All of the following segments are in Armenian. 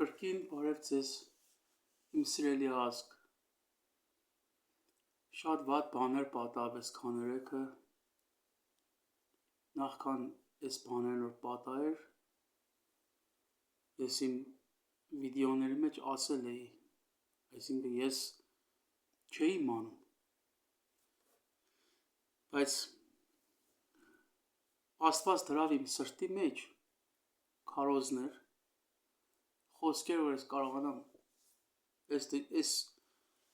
Կրկին բարև ձեզ, իմ սիրելի ազգ, շատ վատ բաներ պատահեց քաներեքը, նախքան այս բաներն որ պատահեր, ես իմ վիդեոների մեջ ասել էի, այսինքն ես չէի իմանում, բայց Աստված դրավ իմ սրտի մեջ քարոզներ, խոսքեր, որ ես կարողանամ այս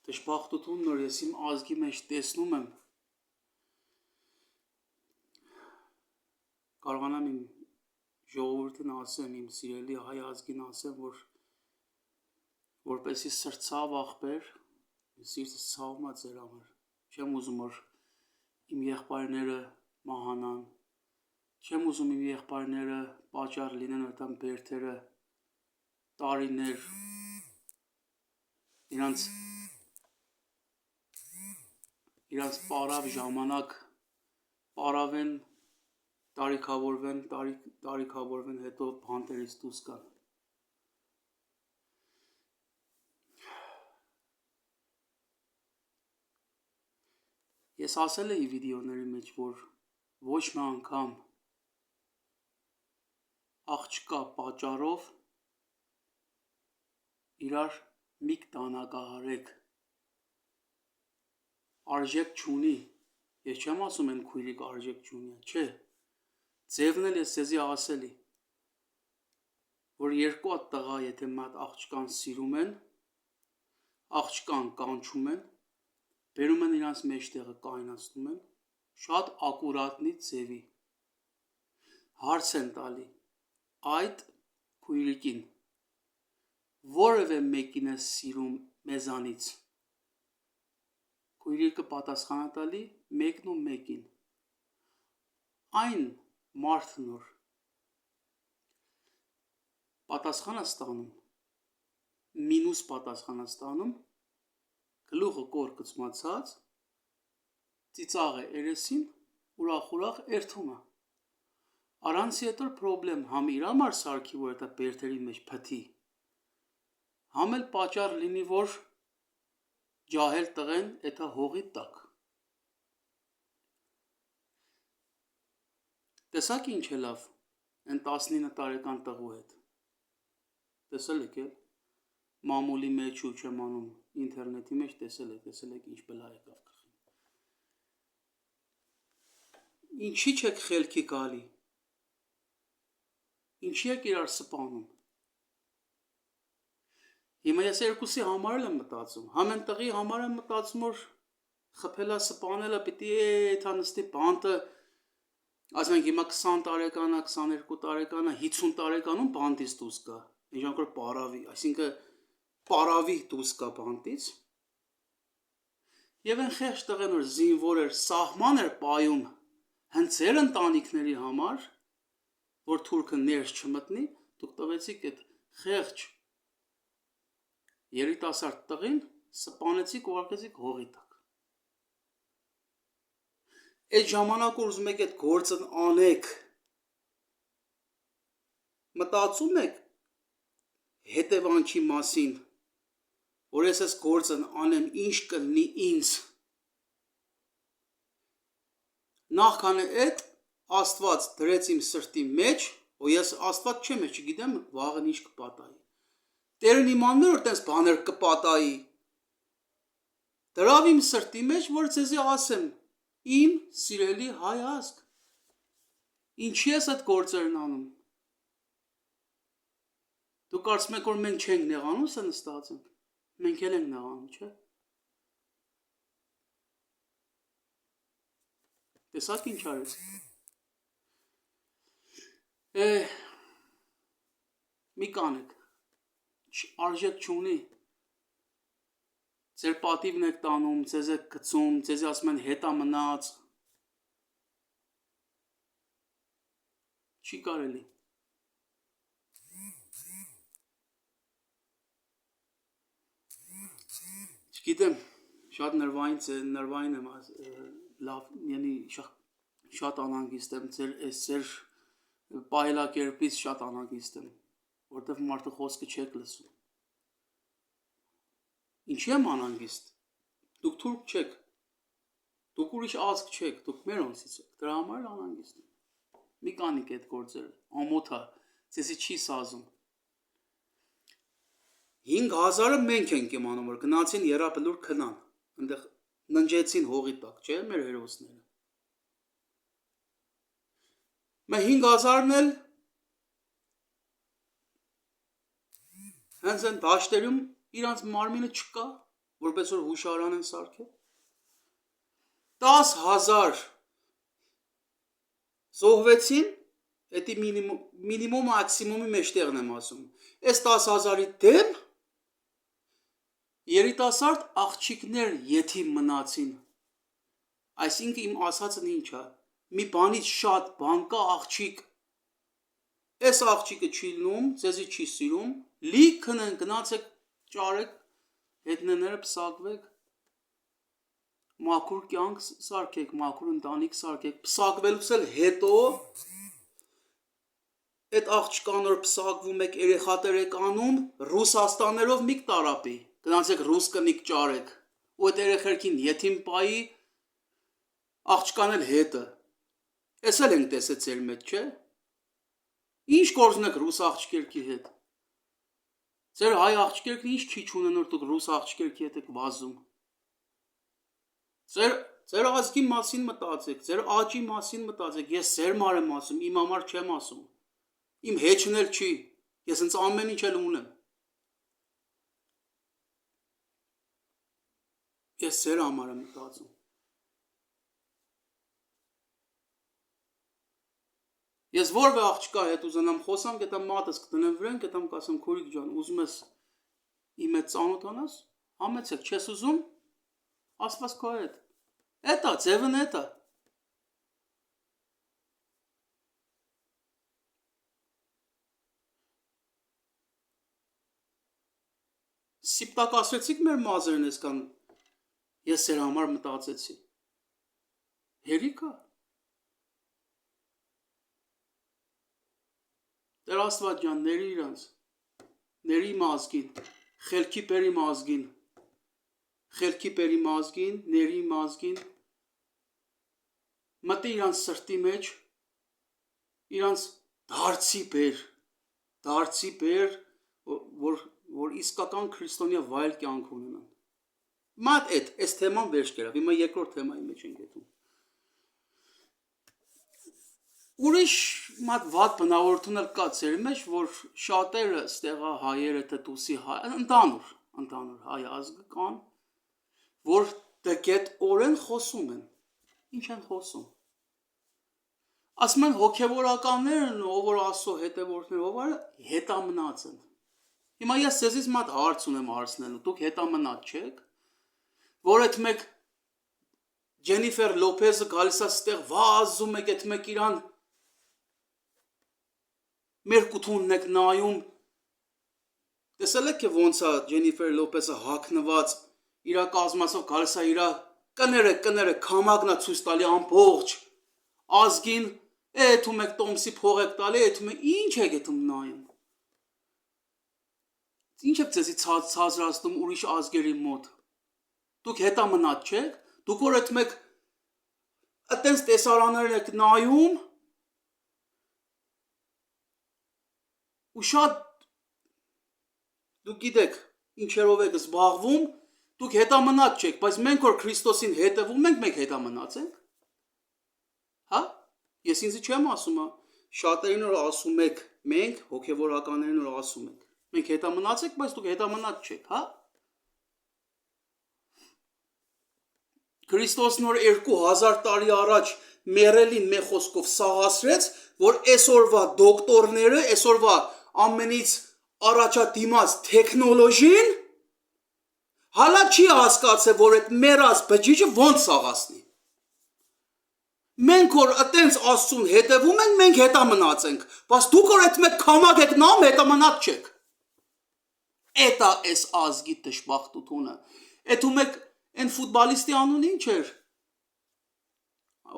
դժբախտությունն, որ ես իմ ազգի մեջ տեսնում եմ, կարողանամ իմ ժողովրդին ասեմ, իմ սիրելի հայ ազգին ասեմ, որ որպեսի սրտցավ աղբեր, սիրտս ցավում է ձեր համար, չեմ ուզում, որ իմ եղբայրները մահանան, չեմ ուզում իմ եղբայրները պատճառ լինեն, որ տան բերդերը տարիներ իրանց պարավ ժամանակ պարավեն, տարիքավորվեն, հետո բանտերից դուրս գան։ Ես ասել էի վիդեոների մեջ, որ ոչ մի անգամ աղջկա պատճառով իրար միք տանակահարեք, արժեք չունի, ես չեմ ասում են քույրիկ արժեք չունի, չէ, ձևն էլ ես ձեզի ասելի, որ երկու հատ տղա, եթե մի հատ աղջկան սիրում են, աղջկան կանչում են, բերում են իրանց մեջտեղը կայնացնում են, շատ ակուրատնի ձևի, հարց են տալի, այդ քույրիկին, որևէ մեկին է սիրում մեզանից, քույրիկը պատասխան է տալի մեկն ու մեկին, այն մարդն որ պատասխան է ստանում, մինուս պատասխան է ստանում, գլուխը կոր կծմացած, ծիծաղ է երեսին, ուրախ երթում է, առանց հետո պրոբլեմ, համ իր համար սարքի, որ դա բերդերի մեջ փթի, համ էլ պատճառ լինի, որ ջահել տղեն էթա հողի տակ։ Տեսակ ինչ է լավ, են 19 տարեկան տղու հետ, տեսել եք էլ, մամուլի մեջ ու չեմ անում, ինտերնետի մեջ տեսել եք ինչ բլա եկավ կխին։ Ինչի չեք խելքի գալի, ինչի եք իրար սպանում, հիմա ես երկուսի համար եմ մտածում, համ են տղի համար եմ մտածում, որ խփելա սպանելա, պիտի էթա նստի բանտը, ասենք հիմա 20 տարեկանա, 22 տարեկանա, 50 տարեկանում բանտից դուրս գա, ինչ որ պարավի, այսինքն պարավի դուրս գա բանտից, և են խեղճ տղեն, որ զինվոր էր, սահման էր պայում, հենց ձեր ընտանիքների համար, որ թուրքը ներս չմտնի, դուք տվեցիք այդ խեղճ երիտասարդ տղին, սպանեցիք ու արկեցիք հողի տակ։ Այդ ժամանակ որ ուզում եք այդ գործն անեք, մտածում եք հետևանքի մասին, որ ես այս գործն անեմ, ինչ կլինի ինձ, նախքան այդ Աստված դրեց իմ սրտի մեջ, ու ես Աստված չեմ, ես չգիտեմ վաղն ինչ կպատահի, Տերն իմանում է, որ տես բաներ կպատահի, դրավ իմ սրտի մեջ, որ ձեզի ասեմ, իմ սիրելի հայ ազգ, ինչի ես այդ գործերն անում, դու կարծում եք, որ մենք չենք նեղանում, սա նստած ենք, մենք էլ ենք նեղանում, չէ, տեսակ ինչ արեց, մի կանեք, արժեք չունի, ձեր պատիվն եք տանում, ձեզ եք գցում, ձեզի ասում են հետա մնաց, չի կարելի, չգիտեմ, շատ նրվային եմ, լավ, շատ անհանգիստ եմ, ձեր պայելակերպից շատ անհանգիստ եմ, որտեվ մարդը խոսքը չեք լսում։ Ինչի եմ անհանգիստ։ Դուք թուրք չեք։ Դուք ուրիշ ազգ չեք, դուք մեր անձից եք։ Դրա համար անհանգիստ եմ։ Մի կանիք այդ գործերը, ամոթ է, ձեզի չի սազում։ 5000-ը մենք ենք իմանում, որ գնացին Եռաբլուր քնան, այնտեղ ննջեցին հողի տակ, չէ՞ մեր հերոսները։ Մեր 5000-ն էլ հենց այն դաշտերում իրանց մարմինը չկա, որպես որ հուշարան են սարքել։ 10,000 զոհվեցին, դա մինիմում մաքսիմումի մեջտեղն եմ ասում։ Այս 10,000-ի դեմ երիտասարդ աղջիկներ եթիմ մնացին։ Այսինքն իմ ասածն ինչ է, մի բանից շատ բան կա աղջիկ։ Այս աղջիկը չի լնում, ձեզի չի սիրում, լիքն են գնացեք, ճարեք, հետնեները պսակվեք, մաքուր կյանք սարքեք, մաքուր ընտանիք սարքեք, պսակվելուց էլ հետո այդ աղջկան որ պսակվում եք, երեխաներ եք անում, Ռուսաստաներով միք տարապի, գնացեք ռուս կնիկ ճարեք, ու այդ երեխերքին եթիմ պայի, աղջկան էլ հետը, ես էլ ենք տեսել ձեր մեջ, չէ, ինչ գործնեք ռուս աղջկերքի հետ, ձեր հայ աղջկերքն ինչ չի չունեն, որ դուք ռուս աղջկերքի հետ եք վազում, ձեր ազգի մասին մտածեք, ձեր աճի մասին մտածեք, ես ձեր մար եմ ասում, իմ համար չեմ ասում, իմ հեչն էլ չի, ես ինձ ամեն ինչ էլ ունեմ, ես ձեր համար եմ մտածում, ես որվե աղջկա հետ ուզենամ խոսամ, գետամ մատս կտնեմ վրեն, գետամ կասեմ քուրիկ ջան, ուզում ես իմ հետ ծանոթանաս, համեցեք, չես ուզում, ասված քո հետ, էտա, ձևն էտա, սիպտակասվեցիք մեր մազերն եսկան, ես ձեր համար մտածեցի, հերիքա, Տեր Աստված ջան, ների իրանց, ների մազգին, խելքի պերի մազգին, խելքի պերի մազգին, ների մազգին, մտի իրանց սրտի մեջ, իրանց դարձի պեր, որ իսկական քրիստոնյա վայել կյանք ունենան։ Մատ այս թեման վերջ կերավ, հիմա երկրորդ թեմայի մեջ ենք եթում։ Ուրիշ մատ վատ բնավորություն էլ կա ձեր մեջ, որ շատերը ստեղա հայերը տտուսի հայ, ընդանուր հայ ազգը կան, որ դգետորեն խոսում են, ինչ են խոսում։ Ասում են հոգևորականներն, ով որ Աստծո հետևորդներ, ով որ հետամնաց են։ Հիմա ես ձեզից մատ հարց ունեմ հարցնելու, դուք հետամնաց չեք, որ այդ մեկ Ջենիֆեր Լոփեզը գալիս է ստեղ վազում եք, այդ մեկ իրան մեր կութունն եք նայում, տեսել եք է ոնց է Ջենիֆեր Լոփեզը հագնված, իրա կազմածով գալիս է իրա կները, քամագնա ցույց տալի ամբողջ ազգին, էթում եք տոմսի փող եք տալի, էթում եք ինչ եք էթում նայում։ Ինչ եք ձեզի ցածրացնում ուրիշ ազգերի մոտ։ Դուք հետամնաց չեք, դուք որ այդ մեկ այտենց տեսարաններ եք նայում, ու շատ դուք գիտեք ինչերով եք զբաղվում, դուք հետամնաց չեք, բայց մենք որ Քրիստոսին հետևում ենք, մենք հետամնաց ենք։ Հա? Ես ինձ չեմ ասում, շատերին որ ասում եք, մենք հոգևորականներին որ ասում եք, մենք հետամնաց ենք, բայց դուք հետամնաց չեք, հա? Քրիստոսն որ 2000 տարի առաջ մեռելին մեր խոսքով սաղասրեց, որ այսօրվա դոկտորները, այսօրվա ամենից առաջադիմած տեխնոլոգին հալա չի հասկացել, որ այդ մեռած բջիջը ոնց սաղասնի։ Մենք որ այտենց Աստծուն հետևում ենք, մենք հետամնաց ենք, բայց դուք որ այդ մեկ քամակ եք նայում, հետամնաց չեք։ Էտա էս ազգի դժբախտությունը։ Էթում եք այն ֆուտբալիստի անունը ինչ էր։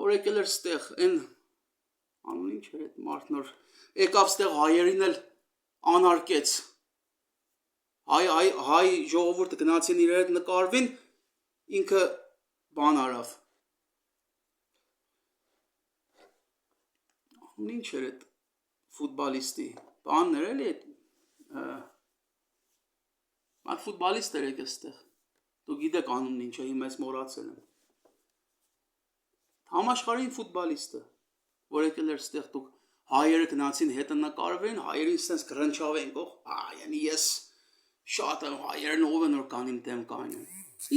Որ եկել էր ստեղ, այն անունը ինչ էր այդ մարդն որ եկավ ստեղ հայերին էլ անարկեց, հայ ժողովուրդը գնացին իր հետ նկարվին, ինքը բան արավ, ինչ էր այդ ֆուտբալիստի, բաններ էլի այդ, այդ ֆուտբալիստ էր եք էստեղ, դու գիտեք անունն ինչ է, հիմա ես մոռացել եմ, համաշխարհային ֆուտբալիստը, որ եկել էր ստեղ դուք հայերը գնացին հետը նկարվեն, հայերին սենց գրնչավեն կող, yani ես շատ եմ հայերն ով են որ կան իմ դեմ կանեն,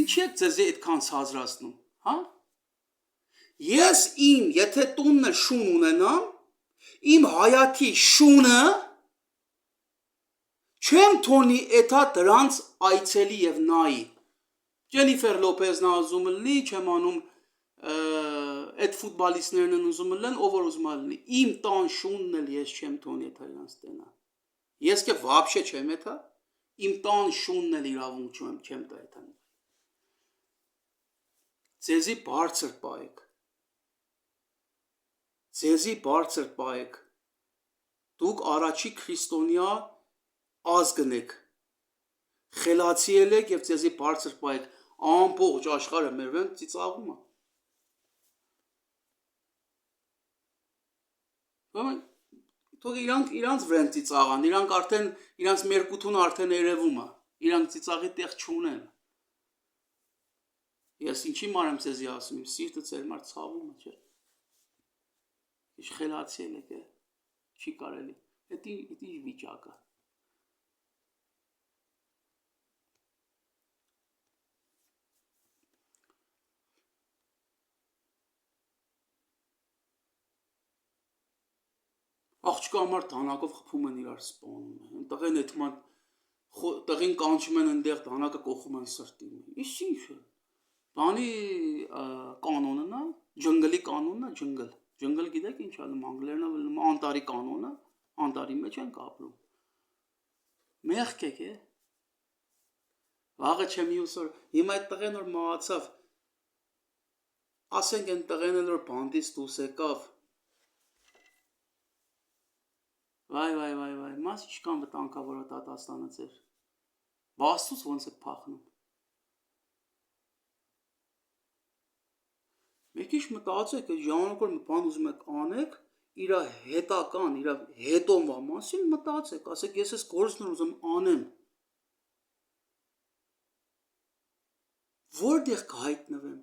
ինչի եք ձեզի այդքան սազրացնում, հա? Ես եթե տունը շուն ունենամ, իմ հայացի շունը չեմ թոնի էթա դրանց այցելի և նայի, Ջենիֆեր Լոպեզն ազում լի, չեմ անում այդ ֆուտբալիստներն են ուզում լեն, ով որ ուզում ալնի, իմ տան շունն էլ ես չեմ թոնի էթա իրանց տենա, ես կե վապշե չեմ էթա, իմ տան շունն էլ իրավունք չեմ տա էթա, ձեզի բարձր պայեք, դուք առաջի քրիստոնյա ազգն եք, խելացի եք և ձեզի բարձր պայեք, ամբողջ աշխարհը մեր վեն ծիծաղում է, թող իրանց վրեն ծիծաղան, իրանք արդեն, իրանց մերկութուն արդեն երևում է, իրանք ծիծաղի տեղ չունեն, ես ինչի մարեմ ձեզի ասում, իմ սիրտը ձեր մար ցավում է, չէ, ինչ խելացի եք է, չի կարելի, էդ ինչ վիճակը, աղջկա համար դանակով խփում են իրար սպանում, տղին կանչում են ընդեղ դանակը կողում են սրտին, ինչ է, բանի կանոնն է, ջնգլի կանոնն է, ջնգլ գիտեք ինչ ալում, անգլերն է, անտարի կանոնը, անտարի մեջ են կապրում, մեղք եք է, վաղը չեմ յուսոր, հիմա այդ տղեն որ մահացավ, ասենք են տղեն էլ որ բանդից դուս եկավ, վայ, մաս ինչքան վտանգավոր է Տատաստանը ձեր, բաստուց ոնց եք փախնում, մեկ ինչ մտածեք, այդ ժամանակ որ բան ուզում եք անեք, իրա հետական, իրա հետոնվա մասին մտածեք, ասեք ես ես գործն ուզում անեմ, որտեղ կհայտնվեմ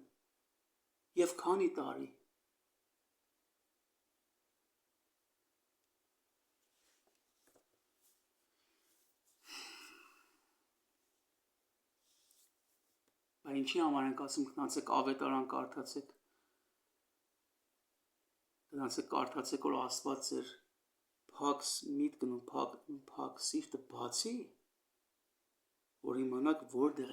և քանի տարի, ինչի համար ենք ասում գնացեք ավետարան կարդացեք, գնացեք կարդացեք որ Աստված ձեր փակ միտքն ու փակ սիրտը բացի, որ իմանաք որտեղ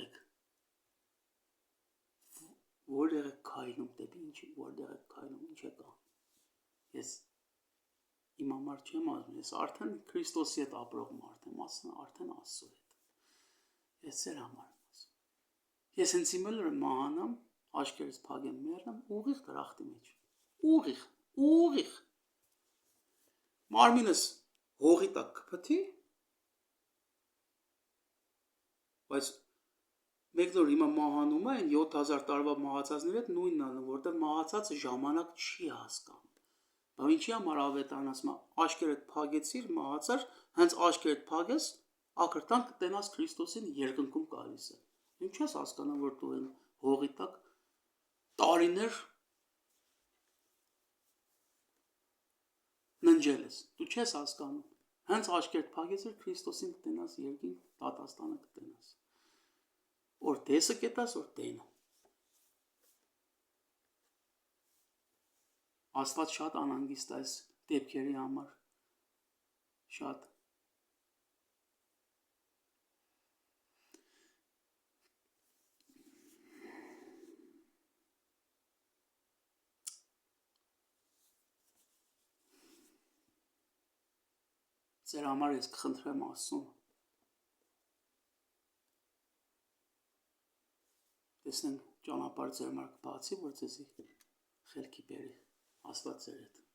եք քայլում, դեպի ինչի, որտեղ եք քայլում, ինչ է կա, ես իմ համար չեմ ասում, ես արդեն Քրիստոսի հետ ապրող մարդ եմ, արդեն Աստծո հետ, ես ձեր համար եմ ասում, ես հենց իմ էլ մահանամ, աչքերս փակեմ մեռնեմ, ուղիղ դրախտի մեջ, ուղիղ, մարմինս հողի տակ կփթի, բայց մեկ նոր հիմա մահանում են 7000 տարվա մահացածների հետ նույնն անում, որտեղ մահացածը ժամանակ չի հասկանում, բայց ինչի համար ավետարան ասում, աչքերդ փակեցիր, մահացար, հենց աչքերդ փակես, ակրտան կտենաս Քրիստոսին երկնքում գալիս է, ինչ ես հասկանում, որ դու են հողի տակ տարիներ ննջել ես, դու չես հասկանում, հենց աչքերդ փակեցիր Քրիստոսին կտենաս երկինք Տատաստանը կտենաս, որ դեսը կետաս, որ տենը, Աստված շատ անհանգիստ է այս դեպքերի համար, շատ, ձեր համար ես կխնդրեմ Աստծուն, տեսնենք ճանապարհ ձեր մար կբացի, որ ձեզի խելքի բերի, Աստված ձեր հետ